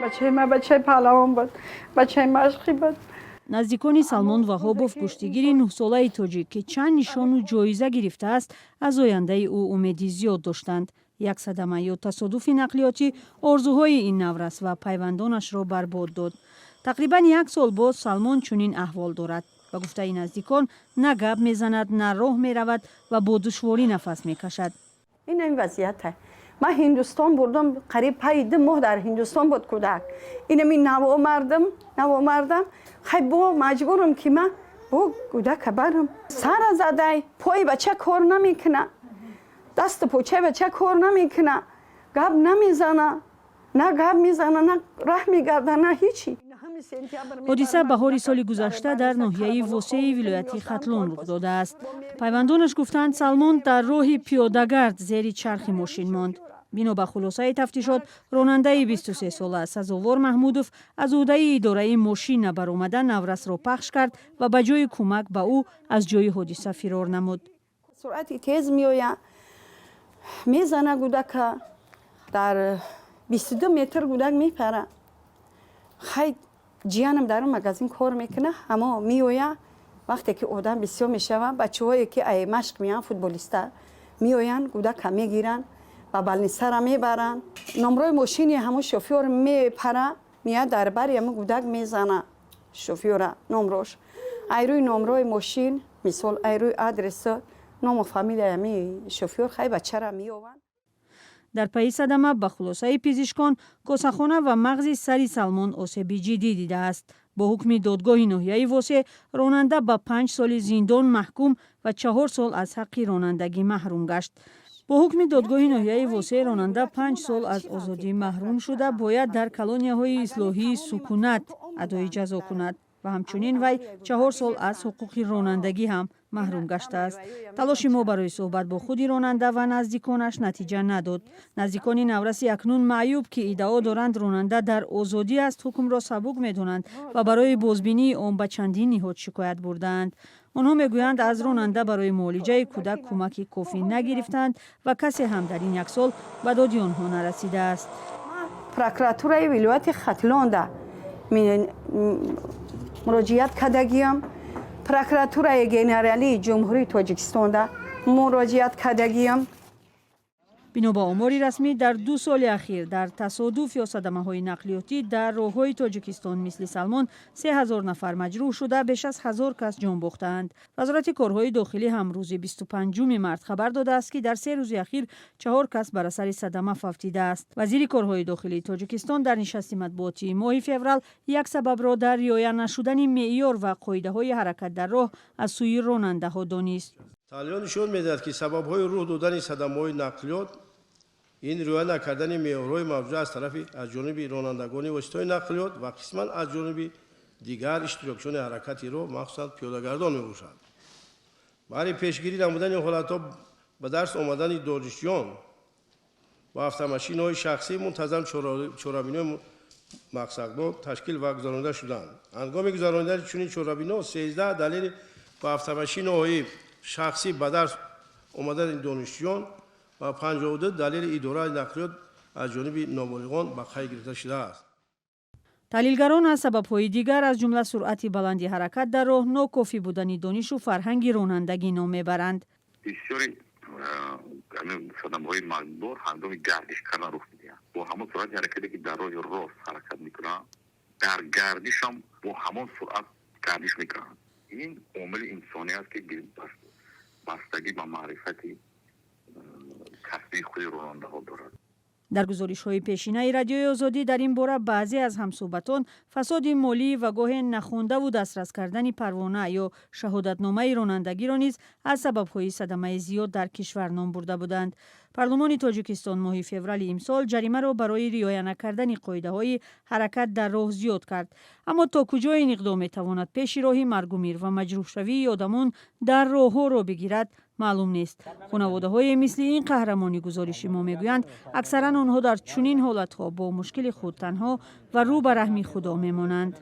بچه ما بچه پهلوان بود، بچه مشقی بود. نزدیکان سلمان وهابوف کشتیگیر 9 ساله تاجیک که چند نشان و جایزه گرفته است از آینده او امیدی زیاد داشتند. یک صدمه یا تصادف نقلیاتی آرزوهای این نورس و پیوندانش را برباد داد. تقریبا 1 سال بعد سلمان چنین احوال دارد. و گفته این نزدیکان نه گپ میزند نه راه میرود و با دشواری نفس میکشد. این وضعیت ما هندوستان بردم قریب 2 ماه در هندوستان بود کودک. این نوا مردم خیلی با مجبورم که من با کودک برم سر زده پای بچه کار نمیکنه، دست پوچه بچه کار نمیکنه، گپ نمیزنه، نه گپ میزنه نه راه میگرده نه هیچی. حادثه بهار سال گذشته در ناحیه واسه ولایت ختلون رخ داده است. پیوندانش گفتند سلمان در راه پیاده‌گرد زیر چرخ ماشین ماند. بنا به خلاصه تفتیشات راننده 23 ساله سزاوار محمودوف از عهده اداره ماشین برآمده نورس را پخش کرد و به جای کمک به او از جای حادثه فرار نمود. سرعت تیز میآید، میزنه کودک در 22 متر کودک میپره. خیلی جیانم در مغازین کار میکنه، اما میآید وقتی که آدم بسیار میشوه بچه‌هایی که ای مشق میان فوتبالیستا میآیند کودک میگیرن و بالنسه را میبرن. نمره ماشینی همون شوفر میپره میاد در بری همون کودک میزنه شوفر نمرش. ایروی نمره ماشین مثال ایروی آدرس نام فامیل می شوفر خیلی بچه را میآورد. در پی صدمه به خلاصه پزشکان کاسخانه و مغز سری سلمان آسیب جدی دیده است. با حکم دادگاه ناحیه واسه راننده به 5 سال زندان محکوم و 4 سال از حق رانندگی محروم گشت. با حکم دادگاه ناحیه واسه راننده 5 سال از آزادی محروم شده باید در کلونی‌های اصلاحی سکونت ادای جزا کند و همچنین وی 4 سال از حقوق رانندگی هم محروم گشته است. تلاش ما برای صحبت با خود راننده و نزدیکانش نتیجه نداد. نزدیکان نورسی اکنون معیوب که ادعا دارند راننده در آزادی است حکم را سبک می‌دانند و برای بازبینی آن به چندین نهاد شکایت بردند. آنها میگویند از راننده برای معالجه کودک کمک کافی نگرفتند و کسی هم در این 1 سال به داد آنها نرسیده است. پروکراتورای ولایت ختلون ده مراجعت کردگیم، پروکراتورای گنرالی جمهوری تاجیکستان ده مراجعت کردگیم. بنا به آمار رسمی در 2 سال اخیر در تصادف یا صدمه های نقلیاتی در راههای تاجیکستان مثل سلمان 3000 نفر مجروح شده، بیش از 1000 کس جان باختند. وزارت کارهای داخلی هم روز 25 مارس خبر داده است که در 3 روز اخیر 4 کس بر اثر صدمه فوتیده است. وزیر کارهای داخلی تاجیکستان در نشست مطبوعاتی ماه فوریه یک سبب را در رعایت نشدن معیار و قاعده های حرکت در راه از سوی راننده ها دانست. تحلیل نشون می‌دهد که سبب‌های رخ دادن صدمه‌های نقلیات این رعایت نکردن معیارهای موجود از جانب رانندگان وسیله‌های نقلیات و قسماً از جانب دیگر اشتراکچیان حرکتی را مخصوصاً پیاده‌گردان می‌باشد. برای پیشگیری نمودن این حالت‌ها به دست آمدن دانشجویان و автомاشین‌های شخصی منتظم چهارراه مقصدها تشکیل و گذرانده شدند. هنگام گذراندن چنین چهارراه‌ها 13 دلیل با автомاشین‌های شخصی به دست آمدن دانشجویان و 52 دلیل اداره نقلیات از جانب نابالغان به خیر گرفته شده است. تحلیلگران از سبب‌های دیگر از جمله سرعت بلندی حرکت در راه، ناکافی بودن دانش و فرهنگ رانندگی نام میبرند. بسیاری صدمه‌های مرگبار هنگام گردش کردن رخ می‌دهند. با همان سرعت حرکتی که در راه راست حرکت می‌کنند، در گردش هم با همان سرعت گردش می‌کنند. این عامل انسانی است که بستگی به معرفتی کسبی خود راننده ها دارد. در گزارش‌های پیشینه رادیوی آزادی در این باره بعضی از همصحبتان فساد مالی و گاه نخوانده و دسترس کردن پروانه یا شهادتنامه رانندگی را نیز از سبب‌های صدمه زیاد در کشور نام برده بودند. پارلمان تاجیکستان ماه فوریه امسال جریمه را برای رعایت نکردن قاعده‌های حرکت در راه زیاد کرد. اما تا کجا این اقدام می‌تواند پیش راهی مرگ و میر و مجروح شوی آدمان در راه‌ها را بگیرد معلوم نیست. خانواده‌های مثل این قهرمانی گزارش ما میگویند اکثرا آنها در چنین حالت‌ها با مشکل خود تنها و رو به رحم خدا میمانند.